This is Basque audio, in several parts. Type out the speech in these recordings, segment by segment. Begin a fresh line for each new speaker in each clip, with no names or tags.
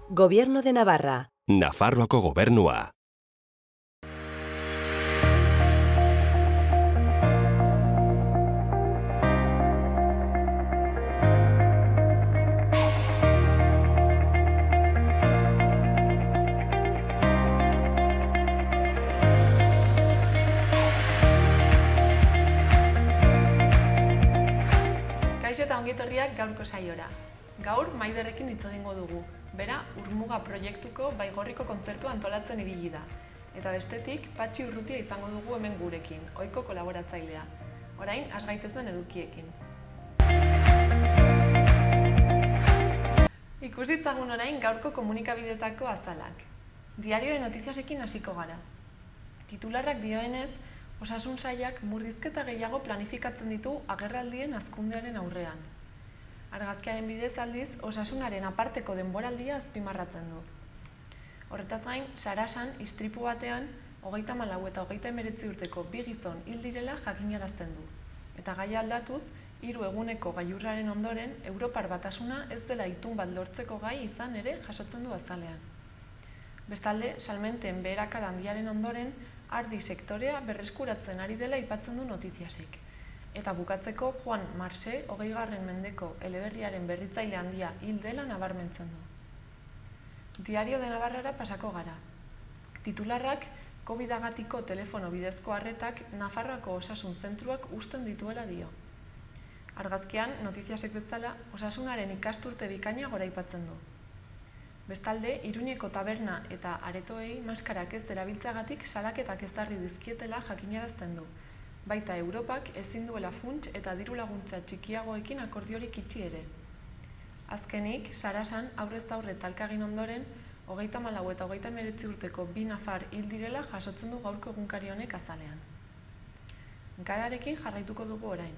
Gobierno de Navarra.
Nafarroako gobernua.
Kaixo eta ongietorriak gaurko saiora. Gaur Maiderrekin hitz egingo dugu. Bera, Urmuga proiektuko Baigorriko kontzertua antolatzen ibili da. Eta bestetik, Patxi Urrutia izango dugu hemen gurekin, ohiko kolaboratzailea. Orain, has gaitezen edukiekin. Ikusitzagun orain gaurko komunikabidetako azalak. Diario de Notiziasekin hasiko gara. Titularrak dioenez, Osasun Sailak murrizketa gehiago planifikatzen ditu agerraldien hazkundearen aurrean. Argazkiaren bidez aldiz, osasunaren aparteko denboraldia azpimarratzen du. Horretaz gain, Sarasan, istripu batean, 34 eta 39 urteko bi gizon hil direla jakinarazten du. Eta gaia aldatuz, 3 eguneko gailurraren ondoren, Europar Batasuna ez dela itun bat lortzeko gai izan ere jasotzen du azalean. Bestalde, salmenten beherakada handiaren ondoren, ardi sektorea berreskuratzen ari dela aipatzen du Notiziasek. Eta bukatzeko Juan Marse, 20. mendeko eleberriaren berritzaile handia hil dela nabarmentzen du. Diario de Navarrara pasako gara. Titularrak COVID-agatiko telefono bidezko arretak Nafarroako osasun zentruak usten dituela dio. Argazkian, Notiziasek bezala, osasunaren ikasturte bikaina goraipatzen du. Bestalde, Iruñeko taberna eta aretoei maskarak ez erabiltzeagatik salaketak ezarri dizkietela jakinarazten du. Baita Europak ezin duela funts eta diru laguntza txikiagoekin akordiorik itxi ere. Azkenik, Sarasan aurrez aurre talkagin ondoren, 34 eta 39 urteko bi nafar hil direla jasotzen du gaurko egunkari honek azalean. Gararekin jarraituko dugu orain.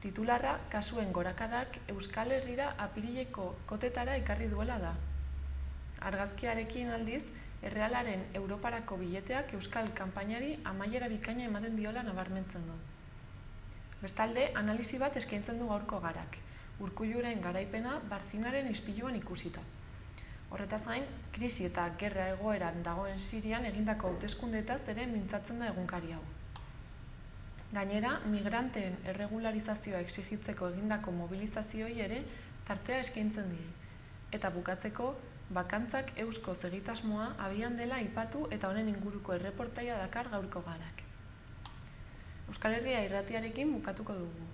Titularra, kasuen gorakadak Euskal Herrira apirileko kotetara ekarri duela da. Argazkiarekin aldiz, Errealaren Europarako bileteak Euskal kanpainari amaiera bikaina ematen diola nabarmentzen du. Bestalde, analisi bat eskaintzen du gaurko garak, Urkulluren garaipena Barzinaren ispiluan ikusita. Horretaz gain, krisi eta gerra egoeran dagoen Sirian egindako hauteskundeetaz ere mintzatzen da egunkari hau. Gainera, migranteen erregularizazioa exigitzeko egindako mobilizazioei ere tartea eskaintzen die. Eta bukatzeko, bakantzak eusko egitasmoa abian dela aipatu eta honen inguruko erreportaia dakar gaurko garak. Euskal Herria irratiarekin bukatuko dugu.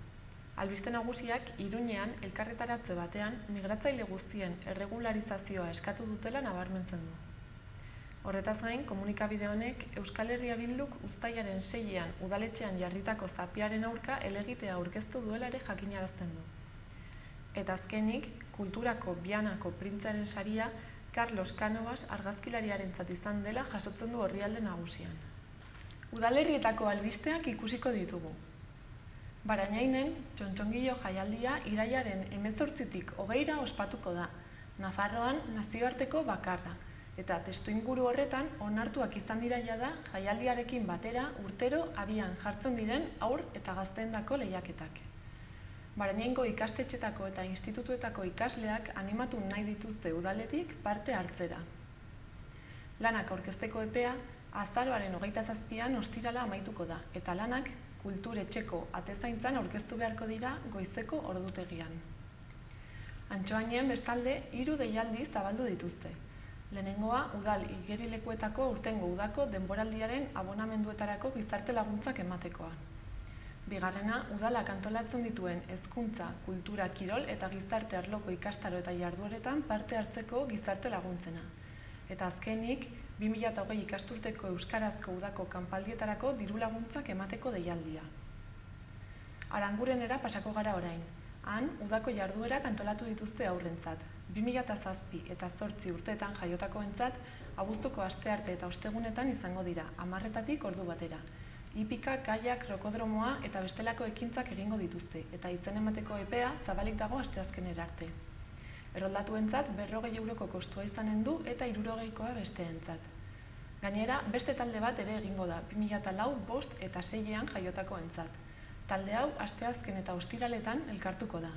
Albiste nagusiak Iruñean elkarretaratze batean migratzaile guztien erregularizazioa eskatu dutela nabarmentzen du. Horretaz gain, komunikabide honek Euskal Herria Bilduk uztailaren 6ean udaletxean jarritako zapiaren aurka helegitea aurkeztu duela ere jakinarazten du. Eta azkenik, kulturako Bianako printzaren saria Carlos Cánovas argazkilariarentzat izan dela jasotzen du orrialde nagusian. Udalerrietako albisteak ikusiko ditugu. Barainainen, txontxongilo jaialdia irailaren 18tik 20ra ospatuko da, Nafarroan nazioarteko bakarra, eta testuinguru horretan onartuak izan dira jada jaialdiarekin batera urtero abian jartzen diren haur eta gazteendako lehiaketak. Barainaingo ikastetxetako eta institutuetako ikasleak animatu nahi dituzte udaletik parte hartzera. Lanak aurkezteko epea, azaroaren 27an ostirala amaituko da, eta lanak kulturetxeko atezaintzan aurkeztu beharko dira goizeko ordutegian. Antxoainen bestalde 3 deialdi zabaldu dituzte. Lehenengoa, udal igerilekuetako urtengo udako denboraldiaren abonamenduetarako gizarte laguntzak ematekoa. Bigarrena, udalak antolatzen dituen hezkuntza, kultura, kirol eta gizarte arloko ikastaro eta jardueretan parte hartzeko gizarte laguntzena. Eta azkenik, 2020 ikasturteko euskarazko udako kanpaldietarako diru laguntzak emateko deialdia. Arangurenera pasako gara orain. Han, udako jarduerak antolatu dituzte aurrentzat. 2007 eta 8 urteetan jaiotakoentzat, abuztuko astearte eta ostegunetan izango dira, 10etatik ordu batera. Hipika, kaiak, krokodromoa eta bestelako ekintzak egingo dituzte, eta izen emateko epea zabalik dago asteazkenera arte. Erroldatuentzat 40 euroko kostua izanen du eta 60koa besteentzat. Gainera, beste talde bat ere egingo da, 2004, 5 eta 6ean jaiotakoentzat. Talde hau asteazken eta ostiraletan elkartuko da.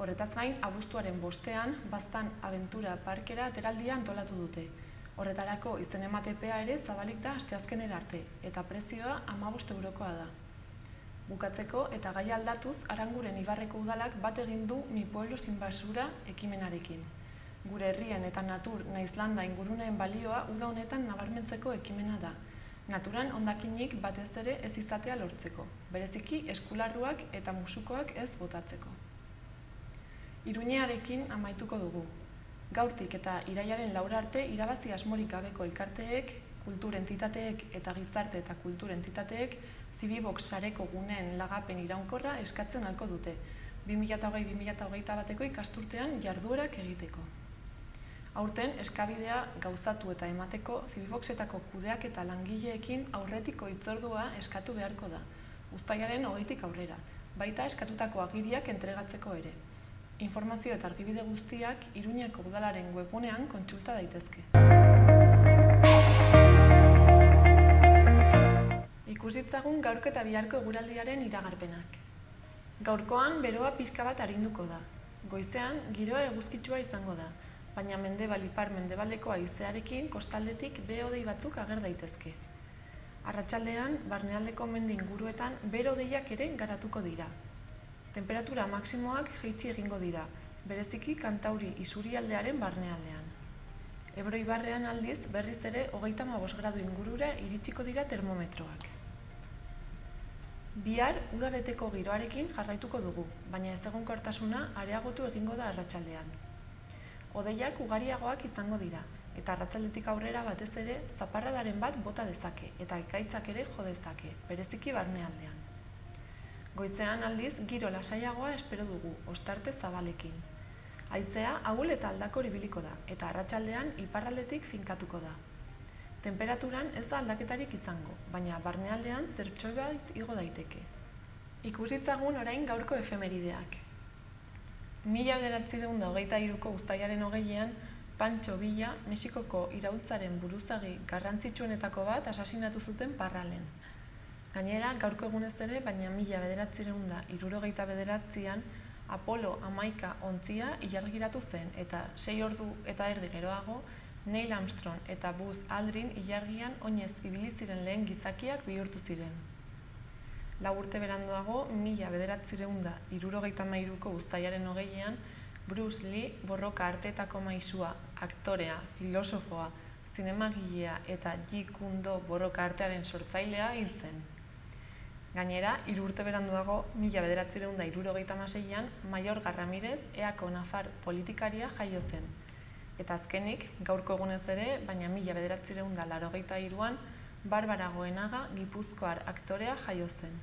Horretaz gain, abuztuaren 5ean, Baztan Abentura Parkera ateraldia antolatu dute. Horretarako izen ematepea ere zabalik da asteazkenera arte, eta prezioa 15 eurokoa da. Bukatzeko eta gaia aldatuz, Aranguren Ibarreko udalak bat egin du Mi Pueblo Sin Basura ekimenarekin. Gure herrien eta natur nahiz landa inguruneen balioa uda honetan nabarmentzeko ekimena da. Naturan hondakinik batez ere ez izatea lortzeko, bereziki eskularruak eta musukoak ez botatzeko. Iruñearekin amaituko dugu. Gaurtik eta irailaren 4 arte irabazi asmorik gabeko elkarteek, kultur entitateek eta gizarte eta kultur entitateek Zibibox sareko guneen lagapen iraunkorra eskatzen halko dute, 2020-2021 ikasturtean jarduerak egiteko. Aurten, eskabidea gauzatu eta emateko Zibiboxetako kudeak eta langileekin aurretiko hitzordua eskatu beharko da, uztailaren 20tik aurrera, baita eskatutako agiriak entregatzeko ere. Informazio eta argibide guztiak Iruñeko udalaren webgunean kontsulta daitezke. Ikusitzagun gaurko eta biharko eguraldiaren iragarpenak. Gaurkoan beroa pixka bat arinduko da. Goizean giroa eguzkitsua izango da, baina mendebal ipar mendebaldeko haizearekin kostaldetik behe-hodei batzuk ager daitezke. Arratsaldean barnealdeko mendi inguruetan bero-hodeiak ere garatuko dira. Temperatura maksimoak jaitsi egingo dira, bereziki Kantauri isurialdearen barnealdean. Ebro Ibarrean aldiz berriz ere 35 gradu ingurura iritsiko dira termometroak. Bihar udabeteko giroarekin jarraituko dugu, baina ezegonkortasuna areagotu egingo da arratsaldean. Hodeiak ugariagoak izango dira, eta arratsaldetik aurrera batez ere zaparradaren bat bota dezake eta ekaitzak ere jo dezake, bereziki barnealdean. Goizean aldiz giro lasaiagoa espero dugu, ostarte zabalekin. Haizea ahul eta aldakor ibiliko da, eta arratsaldean iparraldetik finkatuko da. Temperaturan ez da aldaketarik izango, baina barnealdean zertxobait igo daiteke. Ikusitzagun orain gaurko efemerideak. 1923ko uztailaren 20ean, Pancho Villa, Mexikoko iraultzaren buruzagi garrantzitsuenetako bat asasinatu zuten Parralen. Gainera, gaurko egunez ere, baina 1979an, Apollo 11 ontzia ilargiratu zen, eta 6 ordu eta erdi geroago, Neil Armstrong eta Buzz Aldrin ilargian oinez ibili ziren lehen gizakiak bihurtu ziren. 4 urte beranduago, 1973ko uztailaren 20ean, Bruce Lee borroka arteetako maisua, aktorea, filosofoa, zinemagilea eta Jeet Kune Do borroka artearen sortzailea hil zen. Gainera, 3 urte beranduago, 1976an, Mayorga Ramirez, Eako nafar politikaria jaio zen. Eta azkenik, gaurko egunez ere, baina 1983an, Barbara Goenaga, gipuzkoar aktorea jaio zen.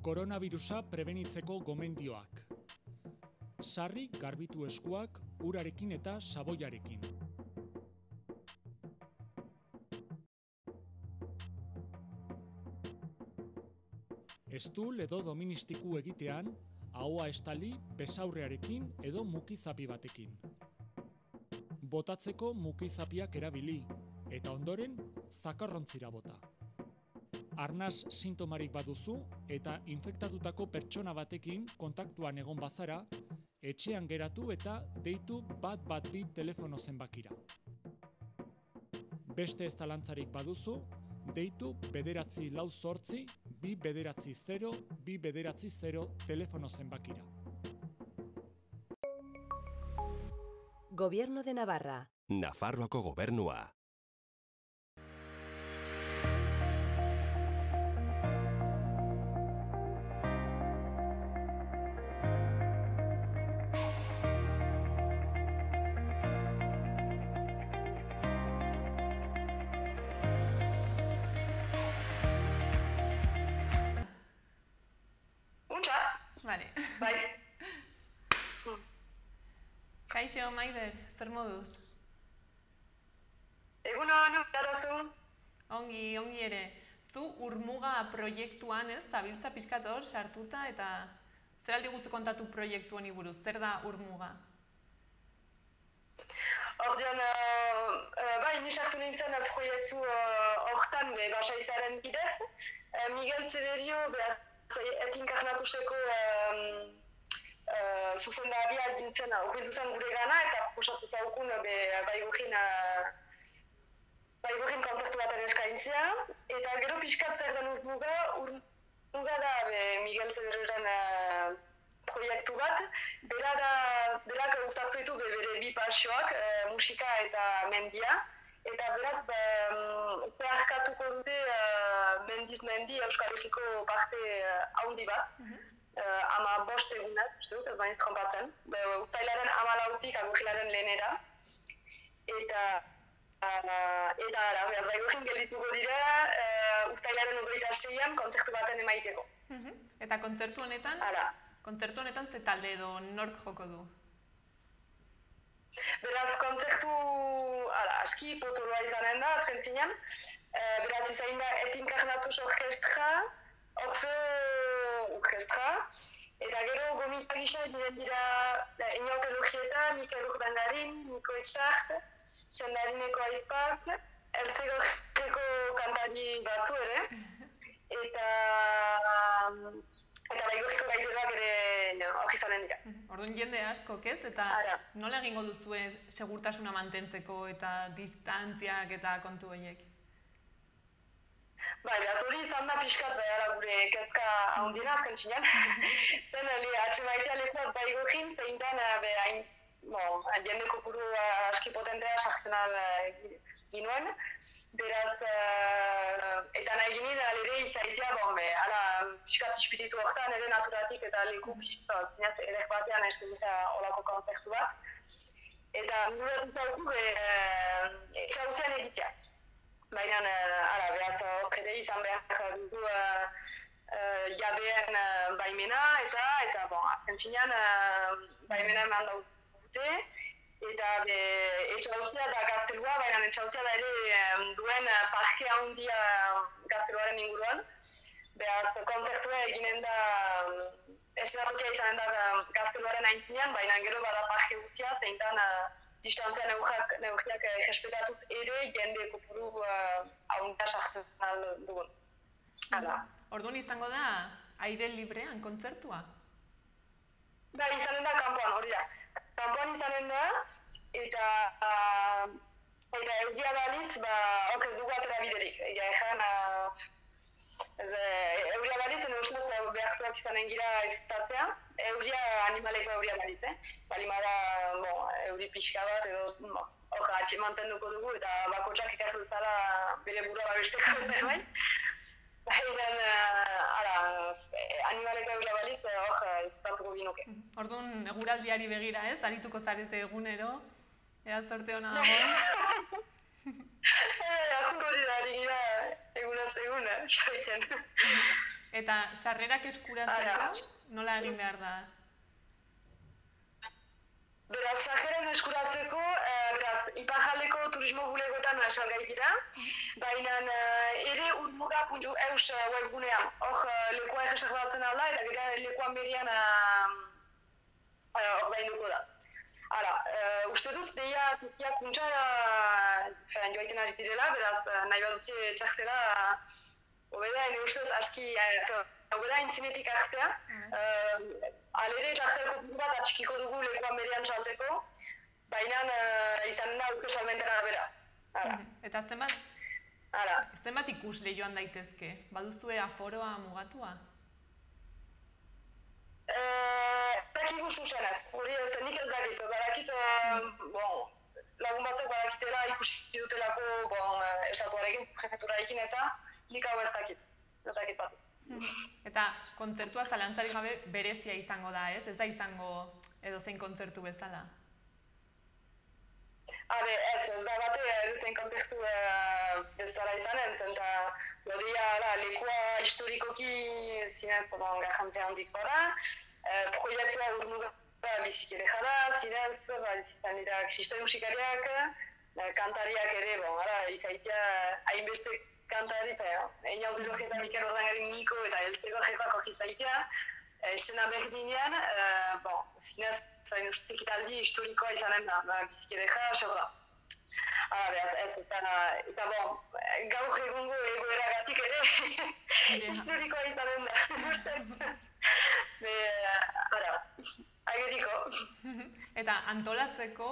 Koronavirusa prebenitzeko gomendioak. Sarri garbitu eskuak urarekin eta saboiarekin. Estul edo doministiku egitean, ahoa estali besaurrearekin edo mukizapi batekin. Botatzeko mukizapiak erabili, eta ondoren zakarrontzira bota. Arnas sintomarik baduzu eta infektatutako pertsona batekin kontaktuan egon bazara, etxean geratu eta deitu 112 telefono zenbakira. Beste ez zalantzarik baduzu, deitu 948 290 290 telefono zenbakira.
Gobierno de Navarra.
Nafarroako gobernua.
Vale.
Bai.
Kaixo, Maider, zer moduz?
Egunon, darazu?
Ongi ere. Zu Urmuga proiektuan ez, zabiltza pixkat hor sartuta eta zer aldi guztu kontatu proiektu honi buruz? Zer da Urmuga?
Ordean, bai, ni sartu nintzen proiektu hortan Basaizaren bidez. Miguel Severio, Etinkarnatuseko zuzendaria zintzen urbildu zen gure gana, eta proposatu zaukun Baigorrin kontzertu baten eskaintzea, eta gero pixkat zer den urmuga da Miguel Zederren proiektu bat, berak uztartu ditu bere bi pasioak, musika eta mendia, eta beraz zeharkatuko dute mendiz mendi Euskal Herriko parte haundi bat, 15 egunat, ez baniz trompatzen, uztailaren 14tik agurrilaren lehenera, eta beraz Baigorrin geldituko dira uztailaren 26an kontzertu baten emaiteko.
Eta kontzertu honetan ze talde edo nork joko du?
Beraz, kontzertu aski potoloa izanen da, azken finean. Beraz, izain da Etinkarnatus Orkestra, Orfeo Orkestra, eta gero gomita gisa diren dira Inaute Logieta, Mikel Urdangarin, Niko Etxart, Sendarineko Aizpak, Eltzegorreko kantari batzu ere, eta Baigorriko gaiteroak ere hori izanen dira.
Orduan jende askok ez, eta nola egingo duzue segurtasuna mantentzeko eta distantziak eta kontu horiek?
Beraz, hori izan da pixkat gure kezka handiena azken finean. Den atxemaitea lekuak Baigorrin, zein den jende kopuru aski potentea sartzen ginuen. Beraz, eta nahi ginen alere izaitea, pixkat ispiritu horretan ere naturatik eta leku pixkat zinez edek batean eskenitza olako kontzertu bat. Eta nuratu zauku etxauzian egitea. Baina, beraz, ere izan behar dugu jabeen baimena eta azken finean baimena eman dute. Eta etxauzia da gaztelua, baina etxauzia da ere duen parke handia gazteluaren inguruan. Beraz, kontzertua eginen da, esenatokia izanen da gazteluaren aintzinean, baina gero bada parke guzia, zeintan distantzia neurriak respetatuz ere jende kopuru handia sartzen dugun.
Orduan izango da aire librean kontzertua?
Izanen da kanpoan, hori da. Kanpoan izanen da, eta ez dia balitz, ez dugu atera biderik. Egia ezan, euria balitz, neusnaz behartuak izanen gira eztatzea. Animaleko euria balitz, Balimada, euri pixka bat, edo hor atxe mantenduko dugu, eta bakotxak ekarri duzala bere burua babesteko zerbait. Animaleko euria balitz, hor eztatuko binuke.
Orduan, eguraldiari begira ez, arituko zarete egunero, ea sorte hona dagoen?
Junto hori da, ari gira egunaz eguna, soiten.
Eta sarrerak eskuratzeko, nola egin behar da?
Beraz, sarrerak eskuratzeko, Iparraldeko turismo bulegotan salgai dira, baina ere urmuga.eus webgunean, hor lekua erreserbatzen alda, eta gero lekuan berian ordainduko da. Uste dut, deia Turkiak kuntza joaiten ari direla, beraz, nahi bat duzi txartela, hobeda, ene ustez, aski, hobeda intzinetik hartzea, alere txarteko bat atxikiko dugu lekuan berian txaltzeko, baina izanen da urko salmentera gabera.
Eta zenbat ikusle joan daitezke? Baduzue aforoa mugatua?
Dakigu zuzenez, hori ez nik ez dakit, lagun batzuk badakitela ikusi dutelako estatuarekin, prefeturarekin eta nik hau ez dakit bat.
Eta kontzertua zalantzarik gabe berezia izango da, ez? Ez da izango edozein kontzertu bezala?
Ez da bate edozein kontzertu bezala izanen, eta lekua historikoki zinez garrantzia handikoa da, proiektua urmuga biziki deja da, zinez, izan dira kristoi musikariak, kantariak ere, izaitia hainbeste kantari, Inaute Logieta, Mikel Urdangarin, Niko eta Eltzegorrekoak hori izaitia, esena berdinean, zinez, ekitaldi historikoa izanen da, biziki deja, sego da. Ez da, eta gaur egungo egoeragatik ere historikoa izanen da. ageriko.
Eta antolatzeko,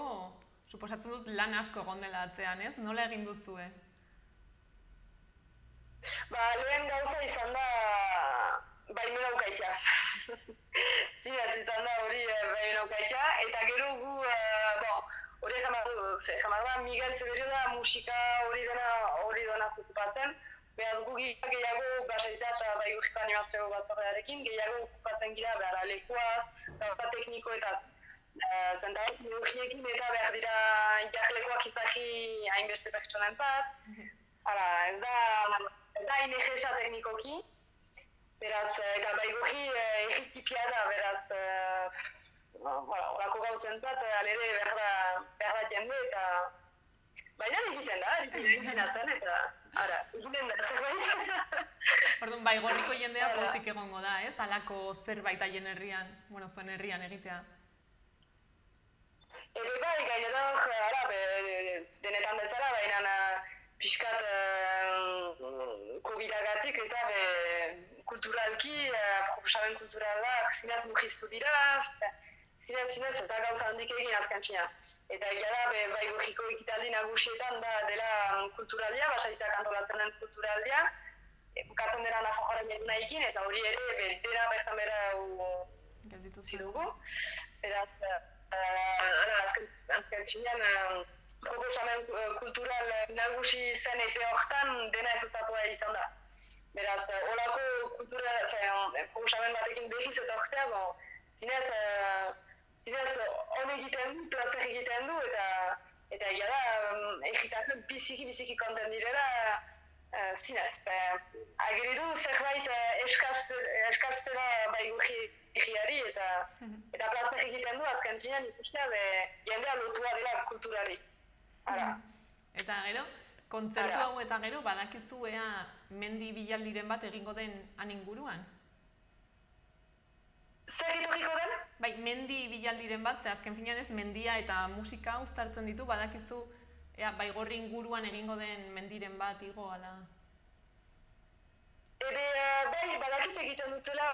suposatzen dut lan asko egon dela atzean, ez? Nola egin duzue?
Lehen gauza izan da baimen aukaitza. Zinez izan da hori baimen aukaitza, eta gero gu, hori jamar da, Miguel Zeberio da musika hori dena okupatzen, behaz gu gehiago basaiza eta baigurriko animazio batzordearekin, gehiago okupatzen gira behar lekuaz, gauza teknikoetaz. Zenta teknologiekin eta behar dira jarlekoak izaki hainbeste pertsonentzat. Ez da inegesa teknikoki, beraz, eta baigurri egitipia da, beraz, horako gauzentzat, alere behar da jende, eta baina egiten da, egiten eta egiten da zerbait.
Orduan, baigorriko jendea pozik egongo da, ez? Halako zerbait haien herrian, zuen herrian egitea.
Ere bai, gainera, denetan bezala, baina pixkat COVID-agatik eta kulturalki, proposamen kulturalak zinez mugiztu dira, zinez ez da gauza handik egin azken fina. Eta egia da, baigurriko ekitaldi nagusietan da dela kulturaldia, basaizak antolatzen den kulturaldia, bukatzen dena Nafarroaren eguna ekin, eta hori ere dena bertan bera zidugu. Beraz, azken finean, proposamen kultural nagusi zen epe hortan dena ezatatua izan da. Beraz, holako proposamen batekin behiz eta hortzea, zinez hon egiten du, plazer egiten du, eta egia da, egitaren biziki konten direla, zinez. Ageri du zerbait eskaztela baigurri egiari eta plazer egiten du, azken finean ikustea jendea lotua dela kulturari.
Eta gero, kontzertu hau eta gero, badakizu ea mendi bilaldiren bat egingo den han inguruan?
Zer etorriko den?
Bai, mendi bilaldiren bat, ze azken finean ez mendia eta musika uztartzen ditu, badakizu baigorri inguruan egingo den mendiren bat igo ala?
Bai, badakitz egiten dutela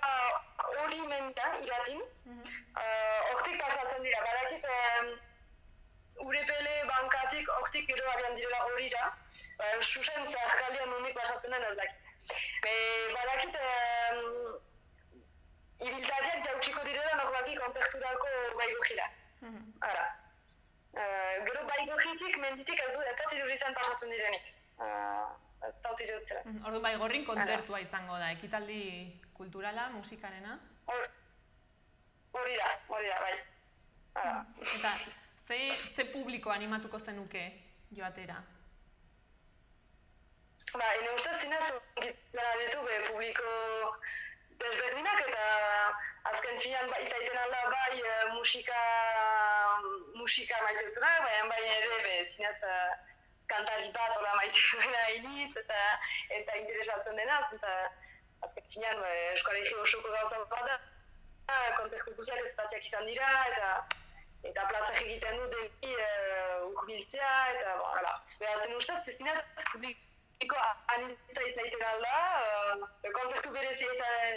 hori menda iratin. Hortik pasatzen dira, badakitz Urepele bankatik hortik gero abian direla horira. Susen zaharkaldian honik pasatzen den ez dakit. Badakit ibiltariak jautsiko direla normalki kontekturako baigurrira. Gero baigurritik, menditik ez iduritzen pasatzen direnik. Ez daut iruditzen.
Orduan baigorrin kontzertua izango da, ekitaldi kulturala, musikarena?
Hori da, bai.
Eta ze publiko animatuko zenuke joatera?
Hine ustez zinez ongitzen ditu publiko desberdinak eta azken finan izaiten alda bai musika maitetzena, baina bai ere zinez kantari bat hola maite duena initz eta interesatzen denaz, eta azken finan Euskal Herri osoko gauza bat da, kontzertu guztiak ezpatiak izan dira eta plazak egiten du deli urbiltzea eta hala. Behazen ustez, zinez publiko anitza izaiten alda, kontzertu berezia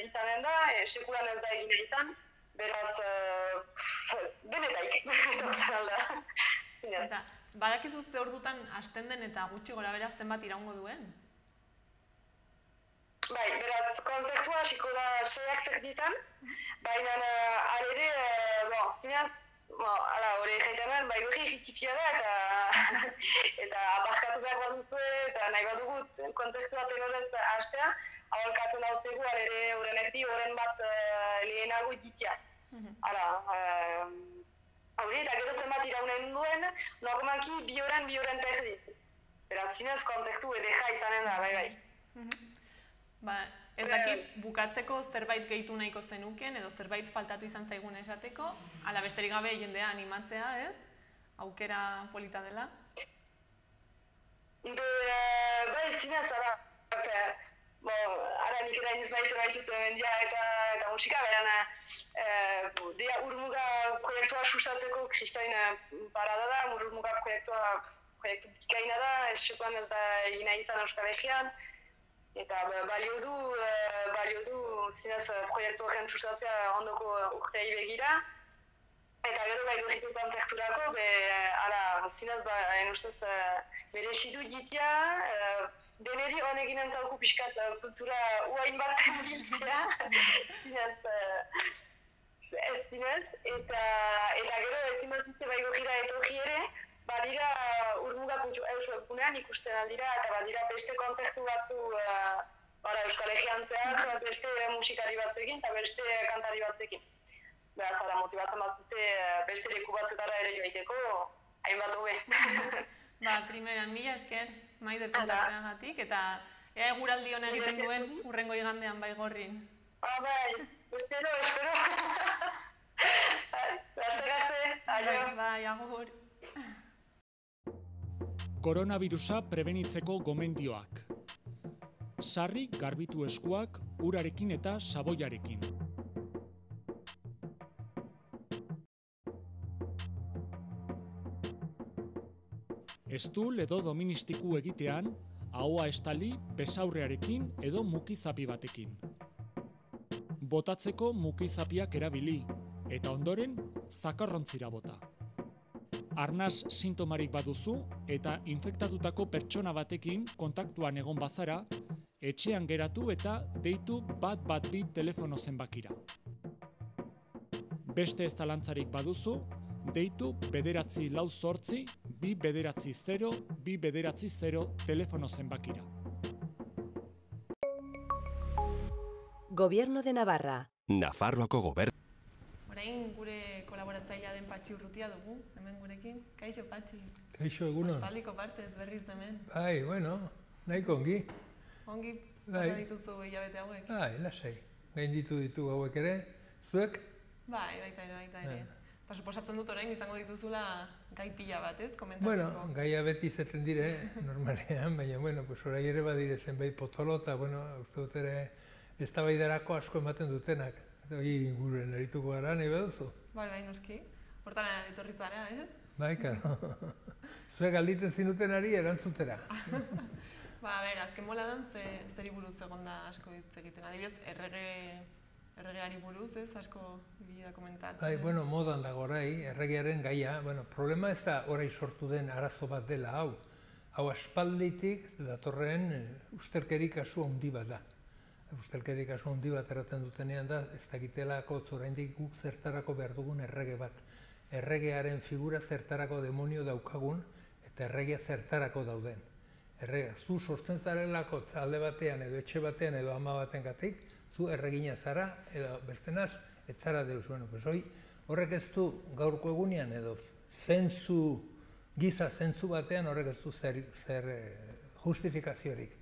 izanen da, sekulan ez da egina izan, beraz, benetaik etortzen alda, zinez.
Eta, badakizu ze ordutan hasten den eta gutxi gora bera zenbat iraungo duen?
Bai, beraz, kontzertua hasiko da 6 terditan, baina alere, zinez, hori egiten baigurri egitipia da eta aparkatu behar bat duzue eta nahi bat dugu kontzertua tenorez hastea, aholkatzen dautzegu alere horren erdi, horren bat lehenago ditia. Hori eta gero zenbat iraunen duen, normalki bi horren terdi. Beraz, zinez kontzertu edeja izanen da, bai.
Ez dakit, bukatzeko zerbait gehitu nahiko zenuken, edo zerbait faltatu izan zaigun esateko, ala besterik gabe jendea animatzea, ez? Aukera polita dela?
Bai, zinez, ara nik erainiz baitu gaitut mendia eta musika, baina Urmuga proiektua susatzeko Kristoin parada da, Urmuga proiektu bikaina da, ez txukoan ez da egina izan Euskal Herrian, eta balio du zinez proiektu horren susatzea ondoko urtei begira, Baigorriko kontzerturako, zinez, ustez, bere esitu jitia, deneri honekin entzauku pixkat kultura uain bat biltzea, zinez, eta gero ezin bazitze Baigorrira etorri ere, badira urmugako webgunean ikusten aldira, eta badira beste kontzertu batzu Euskal Herrian zehar, beste musikari batzuekin eta beste kantari batzuekin. Beraz, motibatzen bazizte beste leku batzuetara ere joaiteko, hainbat hobe.
Primeran, mila esker, Maider kontatzeagatik, eta ea eguraldi hona egiten duen hurrengo igandean Baigorrin.
Espero. Laster arte,
Bai, agur.
Koronavirusa prebenitzeko gomendioak. Sarri garbitu eskuak urarekin eta saboiarekin. Estul edo doministiku egitean, ahoa estali besaurrearekin edo mukizapi batekin. Botatzeko mukizapiak erabili, eta ondoren zakarrontzira bota. Arnas sintomarik baduzu eta infektatutako pertsona batekin kontaktuan egon bazara, etxean geratu eta deitu 112 telefono zenbakira. Beste ez zalantzarik baduzu, deitu 948 290 290 telefono zenbakira.
Gobierno de Navarra.
Nafarroako gobernu.
Orain gure kolaboratzailea den Patxi Urrutia dugu, hemen gurekin. Kaixo, Patxi.
Kaixo, egunon.
Ospaldiko partez berriz hemen.
Bai, bueno, nahiko ongi.
Ongi, pasa dituzu hilabete hauek.
Bai, lasai. Gain ditu hauek ere. Zuek?
Bai, baita ere. Eta suposatzen dut orain izango dituzula gai pila bat, ez? Komentatzeko.
Bueno, gaia beti izaten dire, normalean, baina, bueno, orai ere badire zenbait potolo, eta, bueno, uste dut ere eztabaidarako asko ematen dutenak. Hori inguruan erituko gara, nahi baduzu?
Bai, noski. Hortan etorri zara, ez?
Bai, karo. Zuek galditen zinutenari erantzutera.
Azken boladan zeri buruz egon da asko hitz egiten. Adibidez, erregeari buruz, ez? Asko bila komentatzen.
Bai, bueno, modan dago orai, erregearen gaia. Bueno, problema ez da orai sortu den arazo bat dela hau. Hau aspalditik datorren ustelkeri kasu handi bat da. Ustelkeri kasu handi bat erraten dutenean da, ez dakitelako oraindik guk zertarako behar dugun errege bat. Erregearen figura zertarako demonio daukagun, eta erregea zertarako dauden. Erregea, zu sortzen zarelako alde batean, edo etxe batean, edo ama baten gatik, zu erregina zara, edo berzenaz, ez zara deus. Bueno, horrek ez du gaurko egunean, edo giza zentzu batean horrek ez du zer justifikaziorik.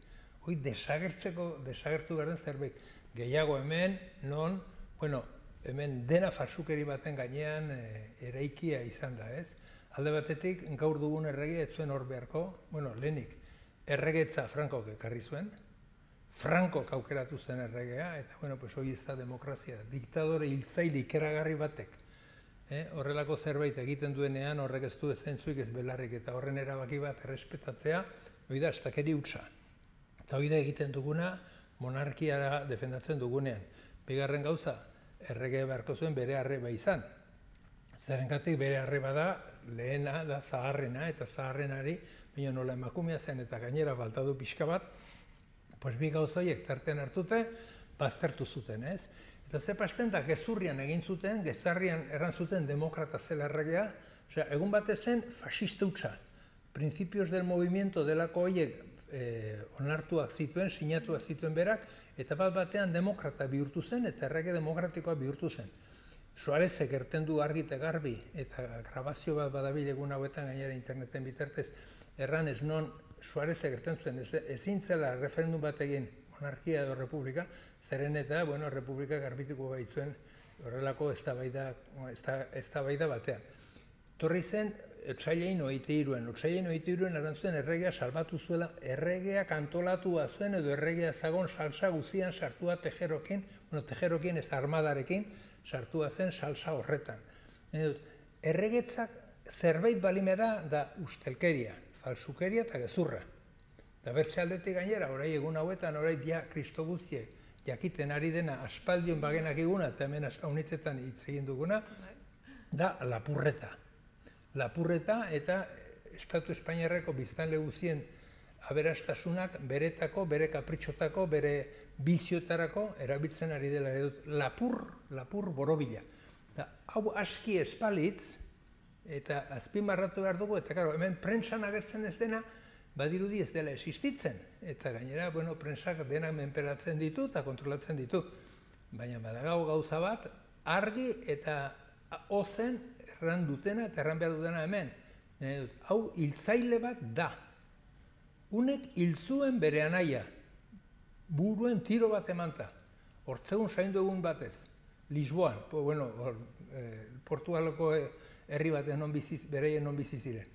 Hoi desagertu behar den zerbait. Gehiago hemen, hemen dena falsukeri baten gainean eraikia izan da, ez? Alde batetik, gaur dugun erregea ez zuen hor beharko, lehenik, erregetza Frankok ekarri zuen, Frankok aukeratu zen erregea, eta hori ez da demokrazia, diktadore hiltzaile ikeragarri batek. Horrelako zerbait egiten duenean, horrek ez du zentzuik ez belarrik, eta horren erabaki bat errespetatzea, hori da, estakeri hutsa. Eta hori da egiten duguna, monarkiara defendatzen dugunean. Bigarren gauza, errege beharko zuen bere arreba izan. Zerengatik bere arreba da, lehena da zaharrena, eta zaharrenari, baina nola emakumea zen eta gainera falta du pixka bat, bi gauza horiek tartean hartute, baztertu zuten, ez? Eta ze pasten da, gezurrian egin zuten, gezarrian erran zuten demokrata zela erregea, egun batez zen fascista hutsa. Principios del movimiento delako horiek onartuak zituen, sinatuak zituen berak, eta bat batean demokrata bihurtu zen, eta errege demokratikoa bihurtu zen. Suarezek erten du argi eta garbi, eta grabazio bat badabil egun hauetan gainera interneten bitartez, erran ez non Suarezek erten zuen, ezin zela referendum bat egin monarkia edo republika, zeren eta, republika garbituko baitzuen horrelako eztabaida batean. Torri zen, Otsailein 23 erantzuen erregea salbatu zuela, erregeak antolatua zuen edo erregea zagon salsa guzian sartua tejerokin, tejerokin ez armadarekin, sartua zen salsa horretan. Erregetzak zerbait balime da ustelkeria, falsukeria eta gezurra. Eta bertze aldetik gainera, orai egun hauetan, orai Kristo guztiek jakiten ari dena aspaldion bagenak eguna, eta hemen haunitzetan hitz egin duguna, da lapurreta. Lapurreta eta Estatu Espainiarreko biztanle guztien aberastasunak beretako, bere kapritxotako, bere biziotarako erabiltzen ari dela edut. Lapur borobila. Hau aski espalitz, eta azpimarratu behar dugu, eta karo, hemen prentsan agertzen ez dena, badirudi ez dela existitzen. Eta gainera, bueno, prentsak denak menperatzen ditu eta kontrolatzen ditu. Baina badagau gauza bat, argi eta ozen erran dutena eta erran behar dutena hemen. Hau hiltzaile bat da. Unek hiltzuen bere anaia. Buruen tiro bat emanta. Hortzegun zaindu egun batez. Lisboan, bueno, Portugaloko herri baten bereien non bizi ziren.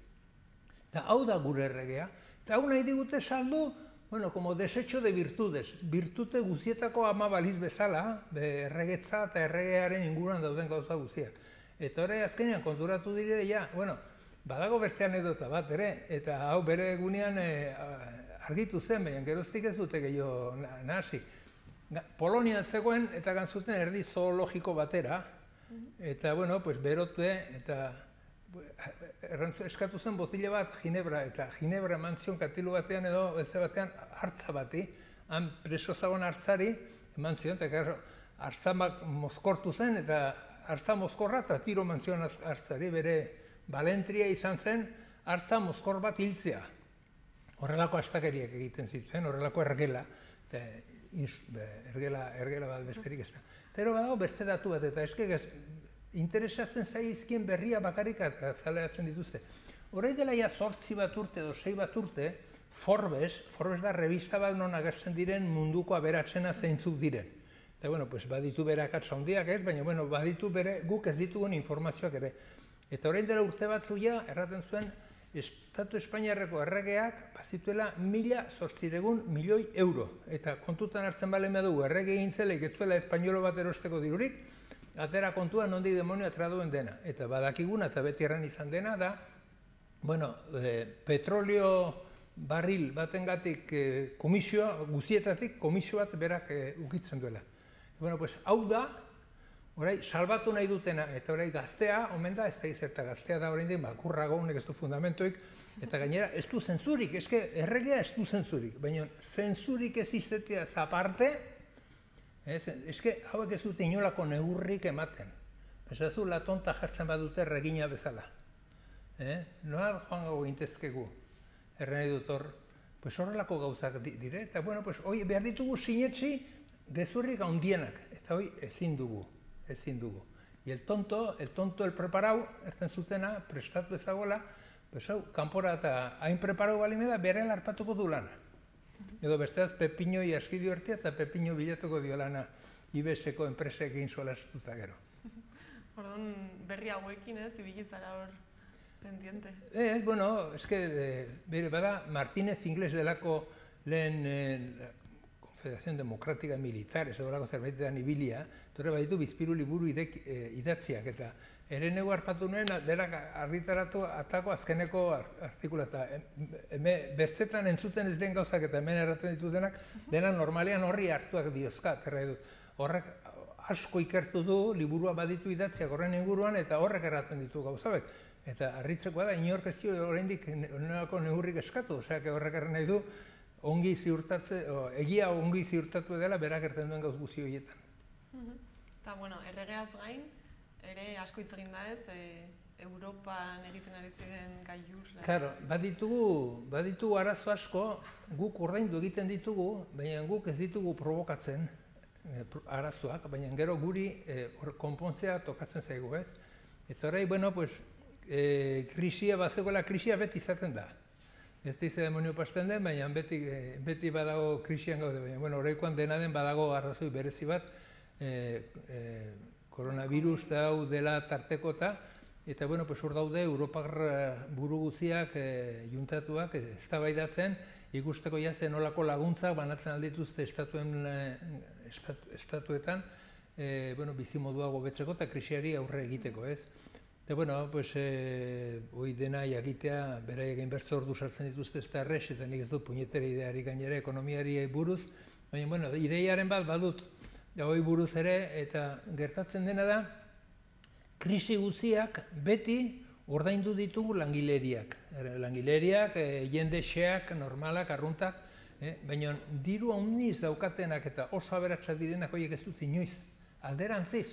Eta hau da gure erregea. Eta hau nahi digute saldu, bueno, como desecho de virtudes. Virtute guzietako ama baliz bezala, erregetza eta erregearen inguruan dauden gauza guztiak. Eta hori azkenean konturatu dire, ja, bueno, badago beste anekdota bat ere, eta hau bere egunean argitu zen, baina geroztik ez dute gehiago nahasi. Polonian zegoen eta gantzuten erdi zoologiko batera, eta, bueno, pues berote, eta eskatu zen botile bat Ginebra, eta Ginebra eman zion katilu batean edo beltze batean hartza bati, han preso zagon hartzari eman zion, eta hartzamak mozkortu zen, eta hartza mozkorra eta tiro eman zion hartzari, bere balentria izan zen hartza mozkor bat hiltzea. Horrelako astakeriak egiten zituen, horrelako ergela, ergela bat besterik ez da. Eta badago beste datu bat, eta eske interesatzen zaizkien berria bakarrik azaleatzen dituzte. Horai dela ja 8 bat urte edo 6 bat urte, Forbes da revista bat non agertzen diren munduko aberatsena zeintzuk diren. Eta, bueno, pues baditu bere akatsa handiak ez, baina, bueno, baditu bere guk ez ditugun informazioak ere. Eta orain dela urte batzu ja, erraten zuen, Estatu Espainiarreko erregeak bazituela 1.800 milioi euro. Eta kontutan hartzen balen badugu, errege egintzelek ez zuela espainolo bat erosteko dirurik, atera kontua nondik demonio atraduen dena. Eta badakiguna eta beti erran izan dena da, bueno, petrolio barril batengatik komisioa, guzietatik komisio bat berak ukitzen duela. Bueno, pues hau da, orai, salbatu nahi dutena, eta orai gaztea, omen da, ez da izerta gaztea da orain malkurrago, honek ez du fundamentoik, eta gainera ez du zentzurik, eske erregea ez du zentzurik, baina zentzurik ez izatea zaparte, eske hauek ez dute inolako neurrik ematen. Esazu latonta jartzen badute regina bezala. Nola joan gau gintezkegu, erren nahi dut hor, pues horrelako gauzak dire, eta bueno, pues hoi behar ditugu sinetxi gezurrik handienak, eta hoi ezin dugu. Y el tonto, el preparau, erten zutena, prestatu ezagola, pues hau, kanpora eta hain preparau balimeda, bere larpatuko du lana. Edo besteaz, Pepinoi askidio ertia eta Pepino bilatuko dio lana IBS-eko enpresekin solastuta gero.
Orduan, berri hauekin ez, ibili zara hor pendiente.
Bueno, bere bada, Martínez Ingles delako lehen Federación Democrática Militar, ez horako zerbaitetan ibilia, torre baditu bizpiru liburu idatziak, eta ere nego harpatu nuen, denak argitaratu atako azkeneko artikula, eta bertzetan entzuten ez den gauzak eta hemen erraten ditutenak, denak normalean horri hartuak diozka, horrek asko ikertu du, liburua baditu idatziak horren inguruan, eta horrek erraten ditu gauzabek. Eta harritzekoa da, inork ez dio oraindik nolako neurrik eskatu, osea, horrek erran nahi du, ongi ziurtatze, egia ongi ziurtatu dela berak erten duen gauz guzti horietan.
Eta, bueno, erregeaz gain, ere asko hitz egin da ez, Europan egiten ari ziren gailur.
Claro, baditugu arazo asko, guk ordaindu egiten ditugu, baina guk ez ditugu provokatzen arazoak, baina gero guri konpontzea tokatzen zaigu, ez? Eta horrei, bueno, pues, krisia bazegoela, krisia beti izaten da. Ez da izan demonio pasten den, baina beti badago krisian gaude, baina horreikoan dena den badago arrazoi berezi bat, koronavirus da hau dela tartekota, eta hor daude Europar buru guziak juntatuak eztabaidatzen, ikusteko jazen nolako laguntzak banatzen aldituzte estatuetan, bizimodua gobetzeko eta krisiari aurre egiteko, ez? Eta, hoi dena jakitea, beraiek inbertso ordu sartzen dituzte ez da errez, eta nik ez dut puñetera ideari gainera ekonomiari buruz, baina, ideiaren bat badut, hoi buruz ere, eta gertatzen dena da, krisi guztiak beti ordaindu ditugu langileriak. Langileriak, jendexeak, normalak, arruntak, baina diru handiz daukatenak eta oso aberatsak direnak horiek ez dut inoiz. Alderantziz,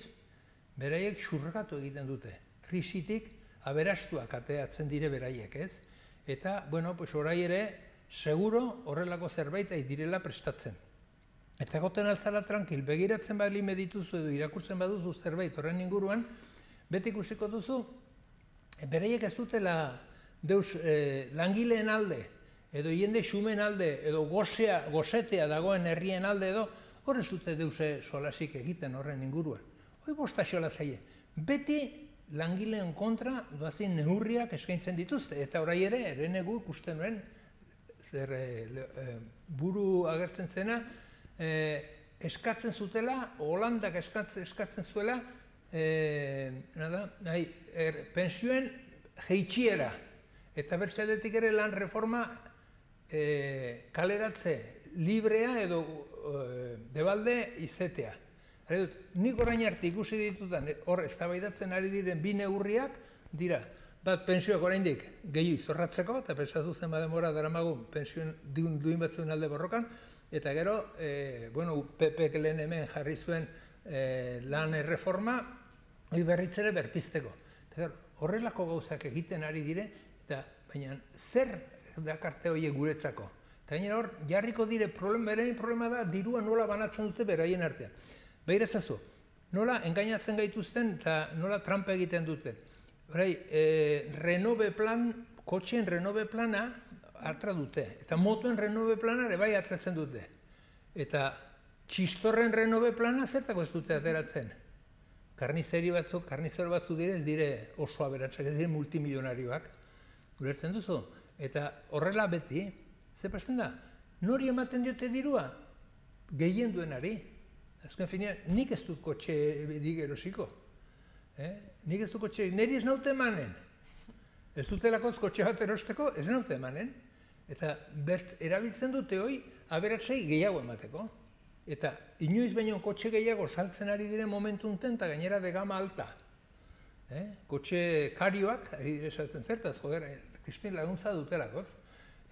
beraiek xurgatu egiten dute. Krisitik aberastuak ateatzen dire beraiek, ez? Eta, bueno, pues orai ere, seguro horrelako zerbait direla prestatzen. Eta goten altzara tranquil, begiratzen bali medituzu edo irakurtzen baduzu zerbait horren inguruan, beti ikusiko duzu, beraiek ez dutela deus langileen alde, edo jende xumen alde, edo gozetea dagoen herrien alde edo, hor ez dute deuse solasik egiten horren inguruan. Hoi bosta xola zaie. Beti langileen kontra doazin neurriak eskaintzen dituzte, eta orai ere, erenegu ikusten nuen, zer buru agertzen zena, eskatzen zutela, Holandak eskatzen zuela, pensioen jeitxiera, eta bertzeadetik ere lan reforma kaleratze librea edo debalde izetea. Nik orain arte ikusi ditutan, hor eztabaidatzen ari diren bi neurriak dira, bat pensioak oraindik gehiu zorratzeko, eta pensatu zen bademora daramagun pensioen duin batzuen alde borrokan, eta gero, PP-ek lehen hemen jarri zuen lan erreforma, hori berritzere berpizteko. Horrelako gauzak egiten ari dire, eta baina zer dakarte horiek guretzako. Eta gainera hor, jarriko dire, beraien problema da, dirua nola banatzen dute beraien artean. Begira zazu, nola engainatzen gaituzten eta nola trampa egiten duten. Renove plan, kotxeen renove plana atra dute. Eta motuen renove plana ere bai atratzen dute. Eta txistorren renove plana zertako ez dute ateratzen. Karnizero batzuk dire oso aberatsak, ez dire multimilionarioak. Ulertzen duzu? Eta horrela beti, ze pasten da, nori ematen diote dirua? Gehien duenari. Azken finean, nik ez dut kotxe erosiko. Nik ez dut kotxe, niri ez naute emanen. Ez dutelakoz kotxe bat erosteko, ez naute emanen. Eta erabiltzen dute hoi, aberatsei gehiago emateko. Eta inoiz baino kotxe gehiago saltzen ari diren momentu unten, eta gainera de gama alta. Kotxe karioak, ari dire saltzen zertaz, joder, Krispin laguntza dutelakoz.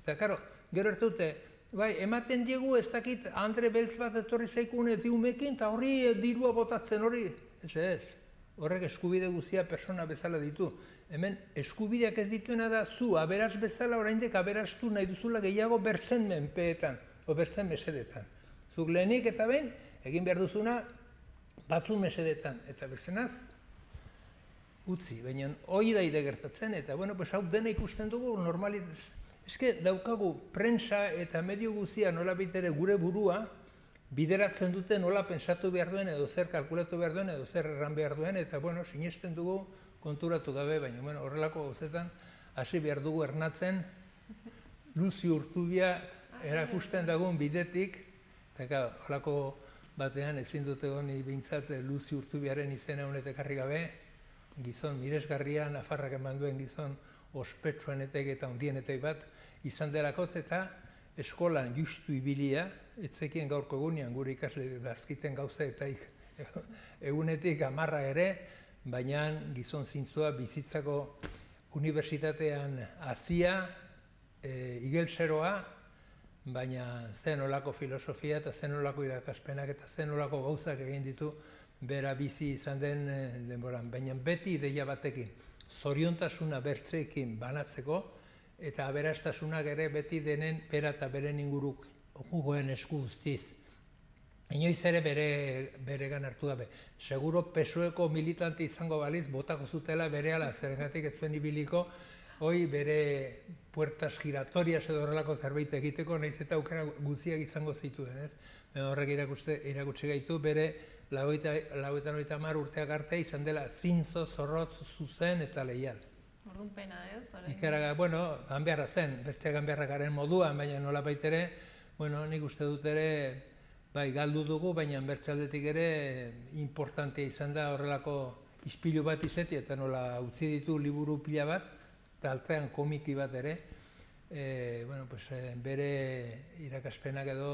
Eta, karo, gero ez dute, bai, ematen diegu ez dakit Andre Beltz bat etorri zaikune diumekin, eta horri dirua botatzen hori. Ez. Horrek eskubide guztia persona bezala ditu. Hemen eskubideak ez dituena da zu aberats bezala oraindik aberastu nahi duzula gehiago bertzen menpeetan, o bertzen mesedetan. Zuk lehenik eta behin, egin behar duzuna batzu mesedetan. Eta bertzenaz, utzi, baina hori daide gertatzen, eta hau dena ikusten dugu normalitatez. Eske daukagu prensa eta medio guztia nola bitere gure burua bideratzen dute nola pensatu behar duen edo zer kalkulatu behar duen edo zer erran behar duen eta sinesten dugu konturatu gabe, baina horrelako gauzetan hasi behar dugu ernatzen Luzi Urtubia erakusten dagoen bidetik eta horrelako batean ezin dute honi behintzat Luzi Urtubiaren izena honetek ekarri gabe, gizon miresgarria, Nafarrak eman duen gizon ospetsuenetek eta ondienetek bat izan delakotz eta eskolan justu ibilia, etzekien gaurko egunean gure ikasle dazkiten gauza eta egunetik 10 ere, baina gizon zintzua bizitzako unibertsitatean hazia, igelseroa, baina zen olako filosofia eta zen olako irakaspenak eta zen olako gauzak egin ditu bera bizi izan den denboran. Baina beti ideia batekin, zoriontasuna bertzeekin banatzeko eta aberastasunak ere beti denen bera eta beren inguruk jugoen esku guztiz. Inoiz ere beregan hartu gabe. Seguro PSOEko militante izango baliz, botako zutela berehala zergatik ez zuen ibiliko, hoi bere puertas giratorias edo horrelako zerbait egiteko, nahiz eta aukera guztiak izango zituen, ez? Horrek irakutsi gaitu bere 80 urteak arte izan dela zintzo, zorrotz, zuzen eta leial.
Orduan pena, ez?
Ikaraga, ganbearra zen, beste ganbearra garen moduan, baina nola baitere, nik uste dut ere, bai, galdu dugu, baina bertzealdetik ere importantea izan da horrelako ispilu bat izeti, eta nola utzi ditu liburu pila bat, eta altean komiki bat ere, bere irakaspenak edo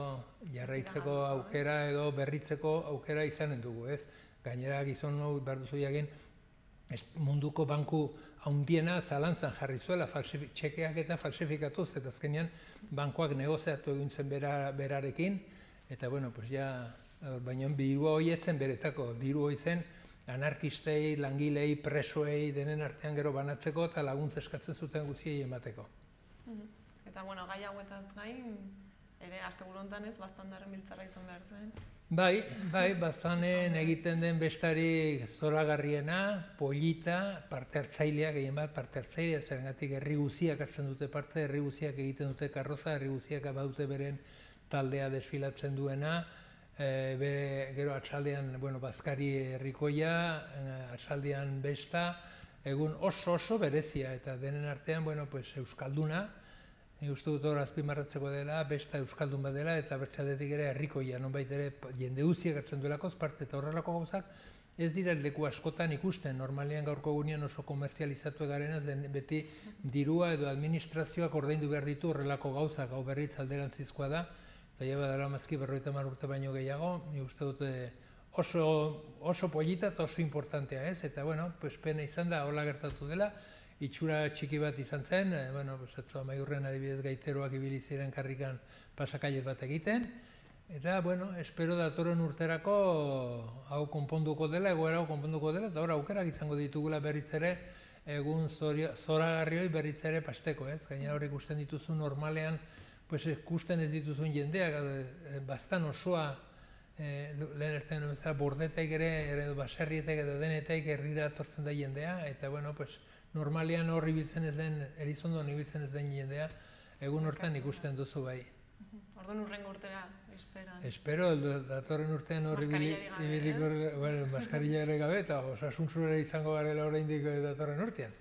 jarraitzeko aukera edo berritzeko aukera izanen dugu, ez? Gainera gizon behar duzu jagin, munduko banku handiena zalantzan jarri zuela, txekeak eta falsifikatuz, eta azkenean bankuak negoziatu egin zen berarekin, eta bueno, pues ja, baina dirua horietzen beretako, diru hori zen, anarkistei, langilei, presoei, denen artean gero banatzeko eta laguntza eskatzen zuten guztiei emateko.
Eta, bueno, gai hauetaz gain, ere, asteburu hontan ez, baztandarren biltzarra izan behar zuen.
Bai, baztanen egiten den bestari zoragarriena, polita, parte hartzailea, gehien bat parte hartzailea, zerengatik herri guziak hartzen dute parte, herri guziak egiten dute karroza, herri guziak badute beren taldea desfilatzen duena, gero atxaldean, bazkari herrikoia, atxaldean besta, egun oso berezia, eta denen artean, euskalduna, nik uste dut hor azpimarratzeko dela, besta euskaldun bat dela, eta bertxaldetik ere herrikoia, nonbait ere jende guziak hartzen duelakoz parte, eta horrelako gauzak ez dira leku askotan ikusten, normalean gaurko egunean oso komertzializatu garenez, beti dirua edo administrazioak ordaindu behar ditu horrelako gauzak, hau berriz alderantzizkoa da, eta jaba dara mazki 50 urte baino gehiago, nik uste dut oso polita eta oso importantea ez, eta pena izan da, hola gertatu dela, itxura txiki bat izan zen, Amaiurren adibidez gaiteroak ibili ziren karrikan pasakailet bat egiten, eta, espero datorren urterako hau konponduko dela, egoera hau konponduko dela, eta aukerak izango ditugula berriz ere, egun zoragarrioi berriz ere pasteko, ez? Gainera hor ikusten dituzu normalean, ikusten ez dituzun jendeak, bastan osoa, lehen ertzen bordetaik ere, baserrietek eta denetek herrira etortzen da jendea, eta, normalean hor ibiltzen ez den, Erizondon ibiltzen ez den jendea, egun hortan ikusten duzu bai.
Orduan urrengo urtera, esperan.
Espero, datorren urtean hor ibiliko, maskarilla ere gabe, eta osasuntzure izango garela oraindik datorren urtean.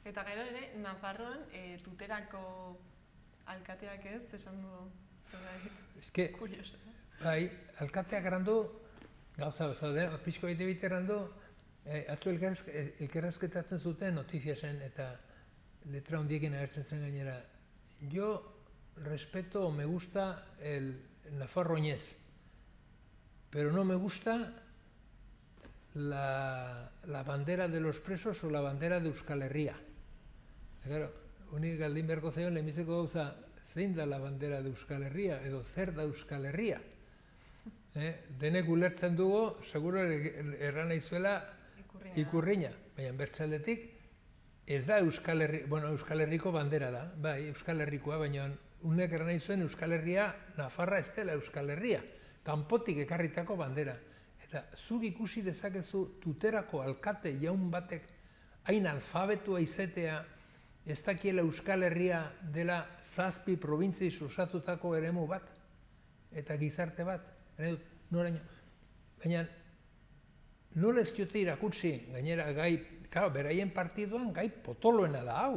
Eta gero ere, Nafarroan, tuterako alkateak ez, esan du, zerbait, kurioso.
Bai, alkateak erandu, gauza bezala, pixko egite erandu, atzo elkarrezketatzen zuten notiziasen eta letra hondiekin agertzen zen gainera. Yo respeto o me gusta el nafarroñez, pero no me gusta la bandera de los presos o la bandera de Euskal Herria. Claro, unik galdin beharko zaion lehenbizeko gauza, zein da la bandera de Euskal Herria edo zer da Euskal Herria? Denek ulertzen dugu, seguro erran aizuela ikurriña, baina bertzaldetik ez da Euskal Herriko bandera da, bai, Euskal Herrikoa, baina unek erran aizuen Euskal Herria, Nafarra ez dela Euskal Herria, kanpotik ekarritako bandera. Eta zuk ikusi dezakezu tuterako alkate jaun batek hain alfabetua izetea ez dakiela Euskal Herria dela 7 probintziz osatutako eremu bat, eta gizarte bat, noraino. Baina nola ez diote irakutsi, gainera gai, beraien partiduan gai potoloena da hau.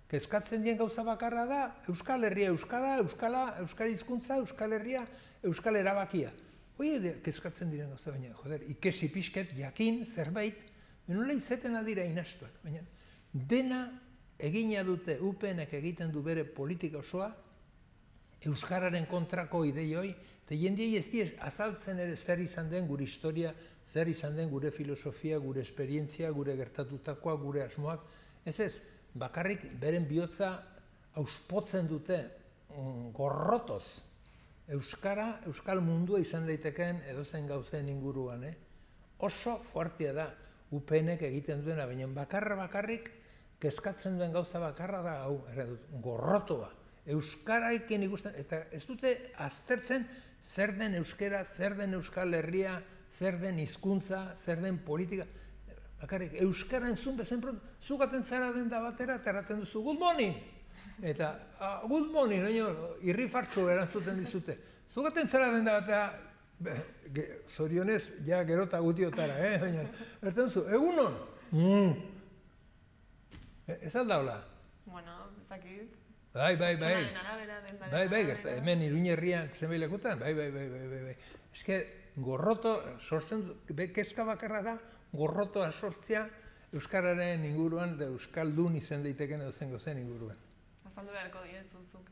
Kezkatzen dien gauza bakarra da, Euskal Herria, Euskal hizkuntza, Euskal Herria, Euskal erabakia. Hoi kezkatzen diren gauza, baina, ikesi pixket, jakin, zerbait, nola izeten aldira inastuak. Baina, dena egina dute UPNek egiten du bere politika osoa, Euskararen kontrako ideioi, eta jendiei ez diez azaltzen ere zer izan den gure historia, zer izan den gure filosofia, gure esperientzia, gure gertatutakoa, gure asmoak. Ez, bakarrik beren bihotza auspotzen dute gorrotoz. Euskara, Euskal mundua izan daiteken edozen gauzen inguruan. Oso fuertea da UPNek egiten duena, baina bakarrik kezkatzen duen gauza bakarra da hau, gorrotoa. Euskaraiken ikusten, eta ez dute aztertzen zer den euskera, zer den Euskal Herria, zer den hizkuntza, zer den politika. Bakarrik, euskara entzun bezen zugaten zara den da batera, eta erraten duzu, good morning! Eta, good morning, irri fartxo erantzuten dizute. Zugaten zara den da batera, zorionez, ja gerota gutiotara, baina, erraten duzu, egunon! Ez aldaula?
Bueno, ezakit.
Bai,
arabera,
hemen Iruña herrian zenbait lekutan, bai. Eske, gorroto, sortzen, kezka bakarra da, gorrotoa sortzea Euskararen inguruan, Euskaldun izan daiteken edo zen gozen inguruan.
Azaldu beharko diezuzuk.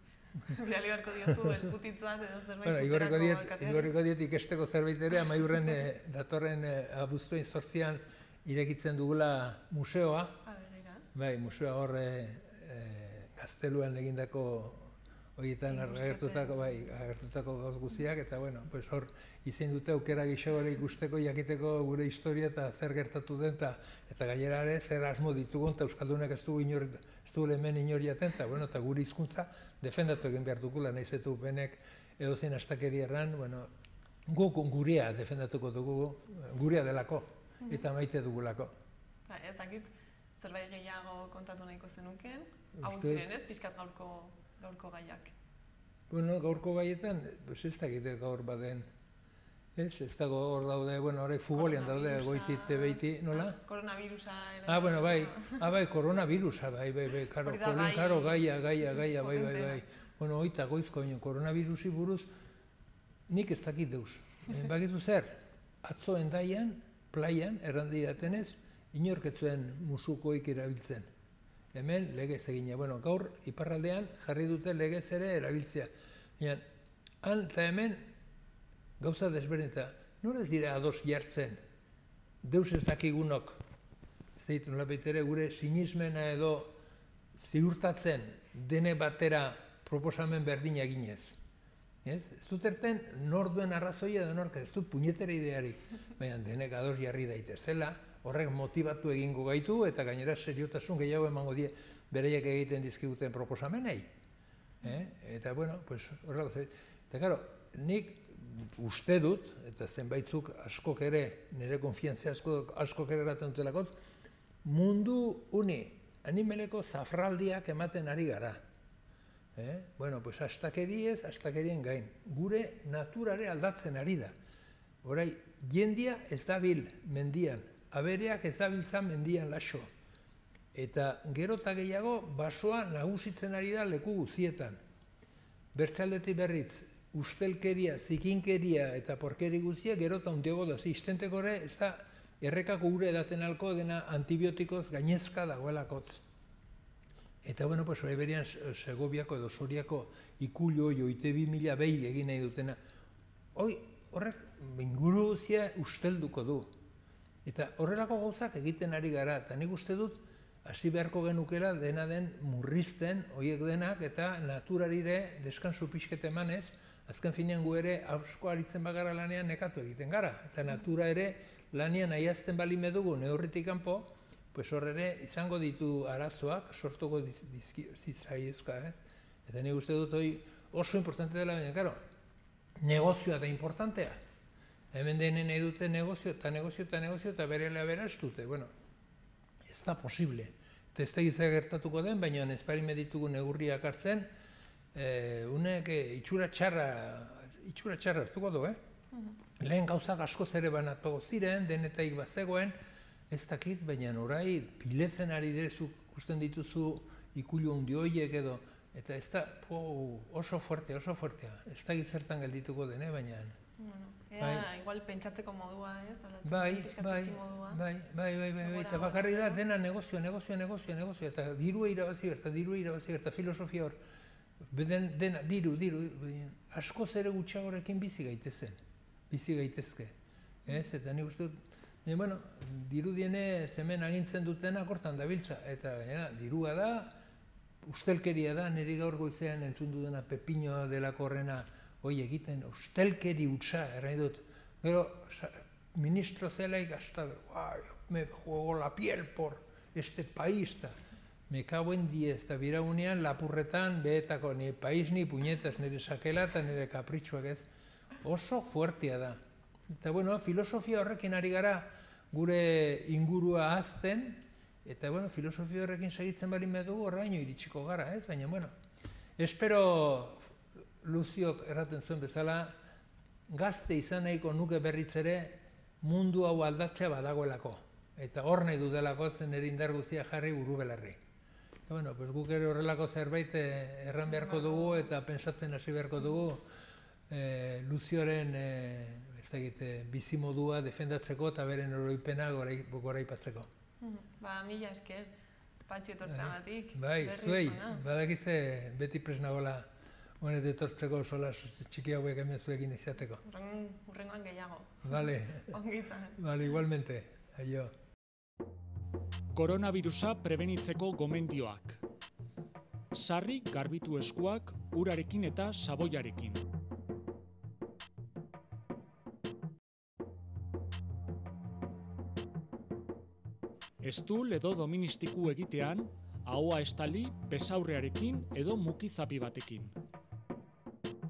Bidali beharko diozu eskutitzat edo zerbait tuterako alkateari.
Igorriko diet ikesteko zerbait ere, Amaiurren datorren abuztuen 8an irekitzen dugula museoa,
Begira.
bai, museoa hor Gazteluan egindako horietan agertutako gauz guztiak, eta bueno, pues hor izan dute aukera gehiago ikusteko, jakiteko gure historia eta zer gertatu den, eta gainera ere zer asmo ditugun, eta Euskaldunek ez du hemen inor jaten, eta bueno, eta gure hizkuntza defendatu egin behar dugula, nahiz etu benek edozein astakeri erran, bueno, guk gurea defendatuko dugu, gurea delako, eta maite dugulako.
Ez dakit, zerbait gehiago kontatu nahiko zenuken, hau ziren ez, pixkat gaurko gaiak.
Bueno, gaurko gaietan, ez dakit gaur baden, ez dago hor daude, bueno, hori futbolian daude, goiti, beiti, nola?
Koronavirusa.
Bueno, bai, koronavirusa, bai, karo, gaia, bai. Bueno, oita goizko, koronavirusi buruz, nik ez dakit deuz. Bakizu zer, atzo endaian, plaian, errandi datenez, inorketzuen musukoik erabiltzen. Hemen legez egina. Bueno, gaur iparraldean jarri dute legez ere erabiltzea. Han eta hemen gauza desberdinta. Nola ez dira ados jartzen, deus ez dakigunok, ez daitu nolabait ere gure sinismena edo ziurtatzen dene batera proposamen berdina eginez. Ez dut erten nor duen arrazoia edo nork ez dut puñetera idearik, baina denek ados jarri daitezela, horrek motibatu egingo gaitu eta gainera seriotasun gehiago emango die bereiek egiten dizkiguten proposamenei. Eta bueno, pues horrela gozait. Eta claro, nik uste dut, eta zenbaitzuk askok ere, nire konfiantzia askok ere eraten dutelakotz, mundu uni animeleko zafraldiak ematen ari gara. Bueno, pues astakeriez, astakerien gain. Gure naturare aldatzen ari da. Horai, jendia ez dabil mendian, abereak ez dabiltzan mendian laso. Eta gero eta gehiago basoa nagusitzen ari da leku guztietan. Bertzaldetik berriz, ustelkeria, zikinkeria eta porkeri guztia gero eta hundiago da. Iztenteko ere, ez da errekako ure edaten alko dena antibiotikoz gainezka dagoelakotz. Eta bueno, pues hori berian Segoviako edo Soriako ikullo joite 2000 behi egin nahi dutena. Horrek inguru guztia ustelduko du. Eta horrelako gauzak egiten ari gara, eta nik uste dut, hasi beharko genukela dena den murrizten, horiek denak, eta naturarire deskansu pixket emanez, azken finean gu ere asko aritzen bagara lanean nekatu egiten gara. Eta natura ere lanean aiazten bali medugu neurritik kanpo, pues hor ere izango ditu arazoak, sortuko zizaiezka, ez? Eta nik uste dut oso importante dela, baina, karo, negozioa da importantea. Hemen denen nahi dute negozio eta berela berastute. Bueno, ez da posible. Eta ez da gizak gertatuko den, baina ez bari meditugu neurriak hartzen, unek itxura txarra hartuko du, Lehen gauzak askoz ere banatuko ziren, denetaik bazegoen, ez dakit, baina orai piletzen ari direzuk ikusten dituzu ikullu handi horiek edo, eta ez da oso fuertea, ez da gizertan geldituko dene, baina...
Igual pentsatzeko modua, ez?
Bai, eta bakarri da dena negozio, eta dirua irabazi gerta, filosofia hor, dena, diru, askoz ere gutxagorekin bizi gaitezke, ez? Eta nik uste dut, bueno, dirudiene hemen agintzen dutenak hortan dabiltza, eta dirua da, ustelkeria da, niri gaur goizean entzun dudana Pepino delako horrena hoi egiten, ustelkeri utza, errain dut. Gero, ministro zelaik, hasta, me juego la piel por este país, me cago en 10, eta biraunean lapurretan behetako, ni país ni puñetas, nire sakela eta nire kapritxuak ez. Oso fuertea da. Eta, bueno, filosofia horrekin ari gara gure ingurua azten, eta, bueno, filosofia horrekin segitzen bali medugu horraino iritsiko gara, ez? Baina, bueno, espero Luziok erraten zuen bezala, gazte izan nahiko nuke berriz ere mundu hau aldatzea badagoelako. Eta hor nahi dudelako zen ere indar guztia jarri buru belarri. Eta, bueno, pues guk ere horrelako zerbait erran beharko dugu eta pensatzen hasi beharko dugu Luzioren bizimodua defendatzeko eta beren oroipena goraipatzeko.
Mila esker, Patxi etortzeagatik.
Bai, zuei, badakize beti presnagola honet etortzeko sola txiki hauek hemen zuekin izateko.
Hurrengoan gehiago.
Vale.
Ongi izan.
Vale, igualmente. Aio.
Koronavirusa prebenitzeko gomendioak. Sarri garbitu eskuak urarekin eta saboiarekin. Estul edo doministiku egitean, ahoa estali besaurrearekin edo mukizapi batekin.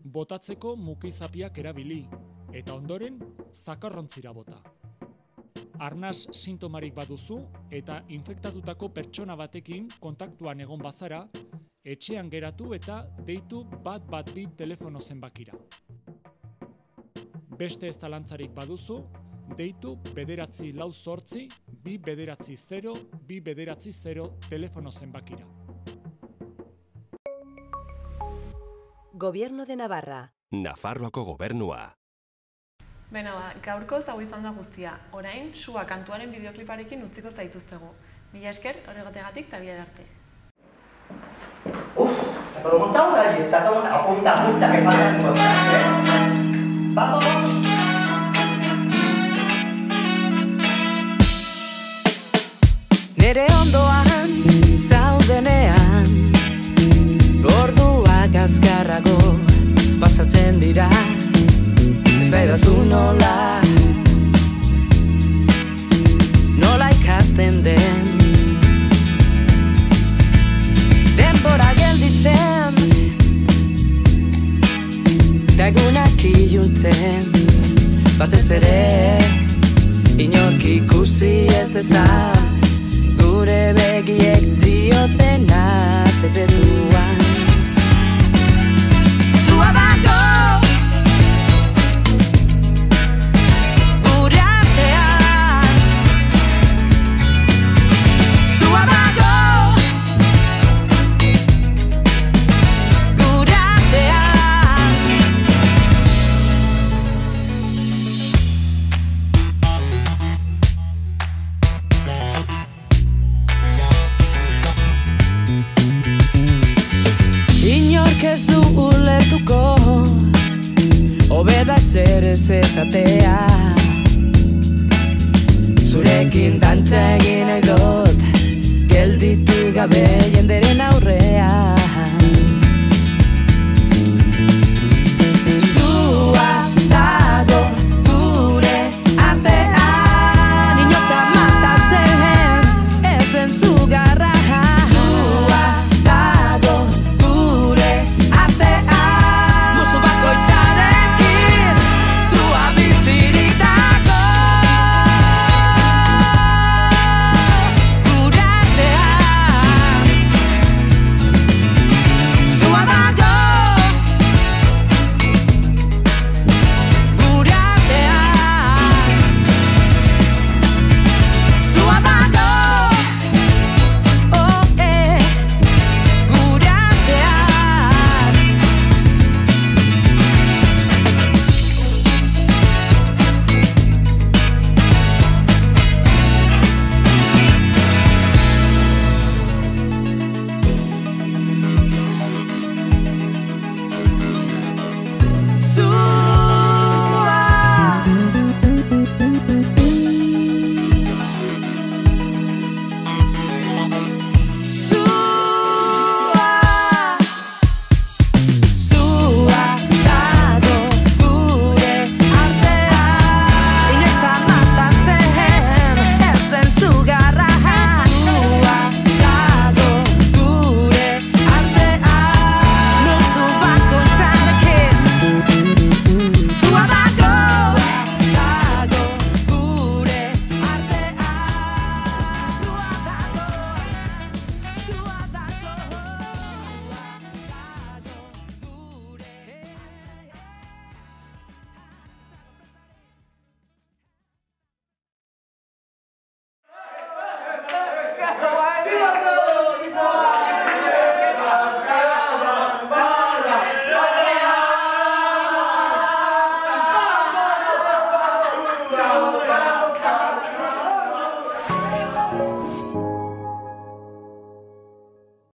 Botatzeko mukizapiak erabili, eta ondoren zakarrontzira bota. Arnas sintomarik baduzu eta infektatutako pertsona batekin kontaktuan egon bazara, etxean geratu eta deitu 112 telefono zenbakira. Beste ez zalantzarik baduzu, deitu 948 290 290 telefono zenbakira.
Gobierno de Navarra.
Nafarroako gobernua.
Beno, gaurko hau izan da guztia. Orain, Sua kantuaren bideokliparekin utziko zaituztegu. Mila esker, horregategatik eta bihar arte.
Está todo montado, David, está todo montado. Apunta, que faltan cosas, ¿eh? ¡Vamos!
Nere ondoan, zaudenean, orduak azkarrago pasatzen dira. Zaidazu nola ikasten den. Denbora gelditzen, ta egunak iluntzen, batez ere inork ikusi ez dezan, gure begiek diotena sekretuan. Zua dago gure artean, zua dago gure artean. Inork ez du ulertuko, hobeda zer ez ezatea. Zurekin dantza egin nahi dut, gelditu gabe.